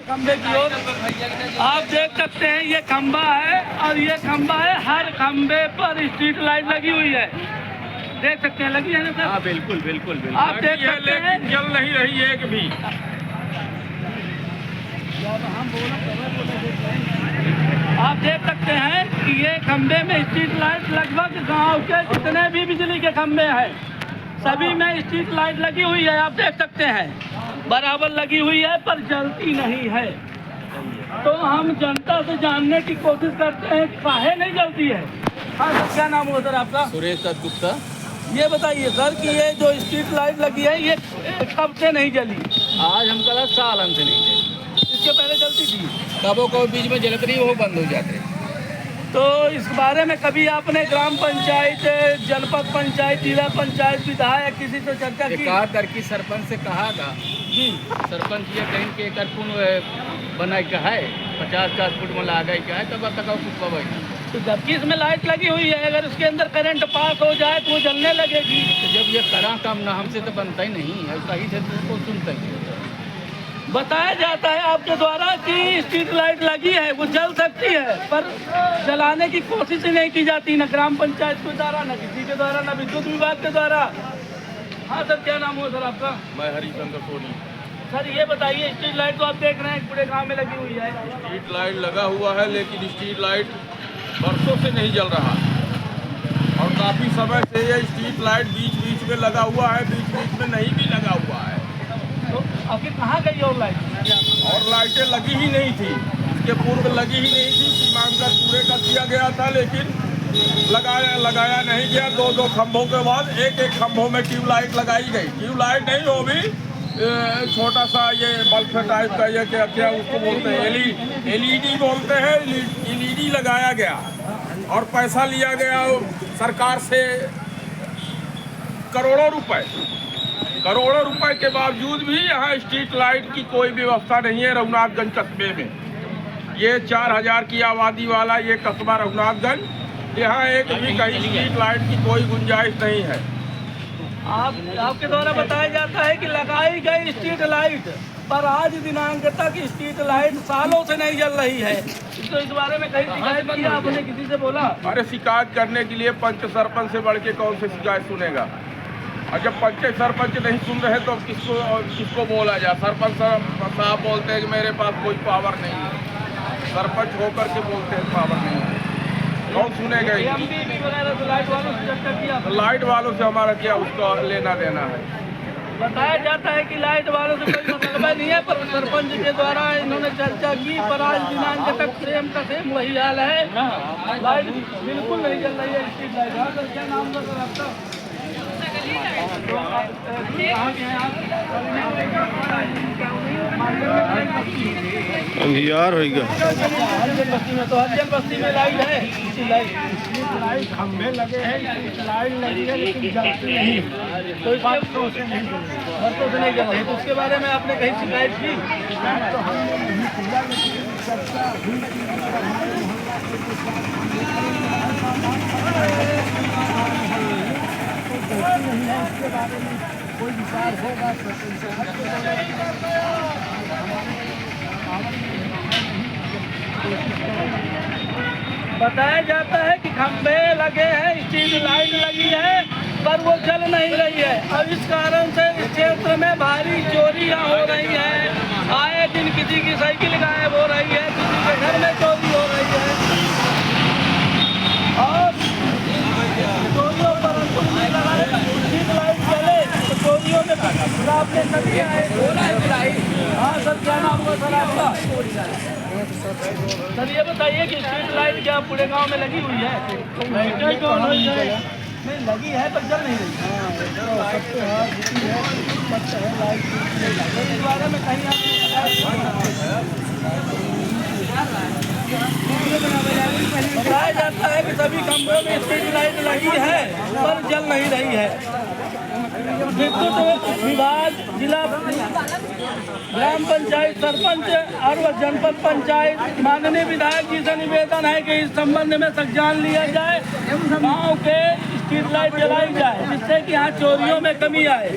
खंबे की ओर आप देख सकते हैं, ये खंबा है और ये खंबा है। हर खंबे पर स्ट्रीट लाइट लगी हुई है, देख सकते हैं, लगी है ना सर? हाँ बिल्कुल बिल्कुल बिल्कुल। आप देख सकते हैं, जल नहीं रही एक भी। आप देख सकते हैं कि ये खंबे में स्ट्रीट लाइट लगभग गांव के जितने भी बिजली के खंबे हैं सभी में स्ट्रीट लाइट लगी हुई है। आप देख सकते हैं बराबर लगी हुई है पर जलती नहीं है। तो हम जनता से जानने की कोशिश करते हैं कि काहे नहीं जलती है। हाँ सर, क्या नाम हुआ सर आपका? सुरेश दत्त गुप्ता। ये बताइए सर कि ये जो स्ट्रीट लाइट लगी है ये कब से नहीं जली? आज हम कल साल से नहीं थे, इसके पहले जलती थी, कबो कबो बीच में जलत रही, वो बंद हो जाते। तो इस बारे में कभी आपने ग्राम पंचायत, जनपद पंचायत, जिला पंचायत, विधायक किसी से चर्चा की? कहा करके सरपंच से कहा था जी, सरपंच ये कहीं के कर बनाई का है 50 फुट में लागाई का है, तब तक कुछ पवे। तो जबकि इसमें लाइट लगी हुई है, अगर उसके अंदर करंट पास हो जाए तो वो जलने लगेगी। तो जब ये करा काम ना हमसे तो बनता ही नहीं है, सही से तो सुनता ही नहीं। बताया जाता है आपके द्वारा कि स्ट्रीट लाइट लगी है, वो जल सकती है, पर जलाने की कोशिश ही नहीं की जाती, न ग्राम पंचायत के द्वारा, न किसी के द्वारा, न विद्युत विभाग के द्वारा। हाँ सर, क्या नाम हुआ सर आपका? मैं हरिचंद्र सोनी। सर ये बताइए, स्ट्रीट लाइट तो आप देख रहे हैं पूरे गांव में लगी हुई है। स्ट्रीट लाइट लगा हुआ है, लेकिन स्ट्रीट लाइट बरसों से नहीं जल रहा और काफ़ी समय से ये स्ट्रीट लाइट बीच बीच में लगा हुआ है, बीच बीच में नहीं भी लगा हुआ है। तो आखिर कहाँ गई और लाइट? और लाइटें लगी ही नहीं थी, इसके पूर्व लगी ही नहीं थी, सीमांकन पूरे कर दिया गया था, लेकिन लगाया नहीं गया। दो खंभों के बाद एक खंभों में ट्यूब लाइट लगाई गई। ट्यूब लाइट नहीं, वो भी छोटा सा ये बल्ब टाइप का, ये क्या उसको बोलते हैं, एलईडी बोलते हैं, एलईडी लगाया गया और पैसा लिया गया सरकार से करोड़ों रुपए के बावजूद भी यहाँ स्ट्रीट लाइट की कोई व्यवस्था नहीं है। रघुनाथगंज कस्बे में ये 4000 की आबादी वाला ये कस्बा रघुनाथगंज, यहाँ एक भी कहीं स्ट्रीट लाइट की कोई गुंजाइश नहीं है। आपके द्वारा बताया जाता है कि लगाई गई स्ट्रीट लाइट पर आज दिनांक तक स्ट्रीट लाइट सालों से नहीं जल रही है। तो इस बारे में कहीं शिकायत की आपने, किसी से बोला? अरे शिकायत करने के लिए पंच सरपंच से बढ़ के कौन से शिकायत सुनेगा? और जब पंच सरपंच नहीं सुन रहे तो किसको बोला जाए? सरपंच साहब बोलते हैं कि मेरे पास कोई पावर नहीं है, सरपंच होकर के बोलते हैं पावर नहीं है, कौन सुनेगा? लाइट वालों से हमारा क्या उसका लेना देना है? बताया जाता है कि लाइट वालों से कोई मतलब नहीं है, पर सरपंच के द्वारा इन्होंने चर्चा की, पर आज दिनांक तक सेम का सेम वही हाल है, लाइट बिल्कुल नहीं जल रही है स्ट्रीट लाइट। हाँ सर, क्या नाम है सर आपका? अंधियार होगा। हरिजन बस्ती में, तो हरिजन बस्ती में लाइट है, लाइट खंभे लगे हैं, लाइट लगी है लेकिन जलती नहीं, तो बरसों से नहीं जल रही। तो उसके बारे में आपने कहीं शिकायत की? तो हमने नहीं किया, लेकिन चर्चा हुई नहीं है, इसके बारे में कोई विचार होगा बताया जाता है कि खंभे लगे हैं, स्ट्रीट लाइट लगी है, पर वो जल नहीं रही है। अब इस कारण से इस क्षेत्र में भारी चोरियां हो रही हैं। आए दिन किसी की साइकिल गायब हो रही है, किसी के घर में चोरी हो रही है और चोरियों पर अंकुश नहीं लगाए। स्ट्रीट लाइट जले तो चोरियों में आपने कभी आए? हाँ सर, क्या नाम हुआ सर आपका? सर ये बताइए कि स्ट्रीट लाइट क्या पूरे गांव में लगी हुई है? नहीं लगी है पर जल नहीं रही। इस बारे में कहीं बताया जाता है कि सभी खंभों में स्ट्रीट लाइट लगी है पर जल नहीं रही है। विद्युत विभाग, जिला ग्राम पंचायत, सरपंच और जनपद पंचायत, माननीय विधायक जी से निवेदन है कि इस संबंध में संज्ञान लिया जाए, गांव के स्ट्रीट लाइट जलाई जाए, जिससे कि यहाँ चोरियों में कमी आए।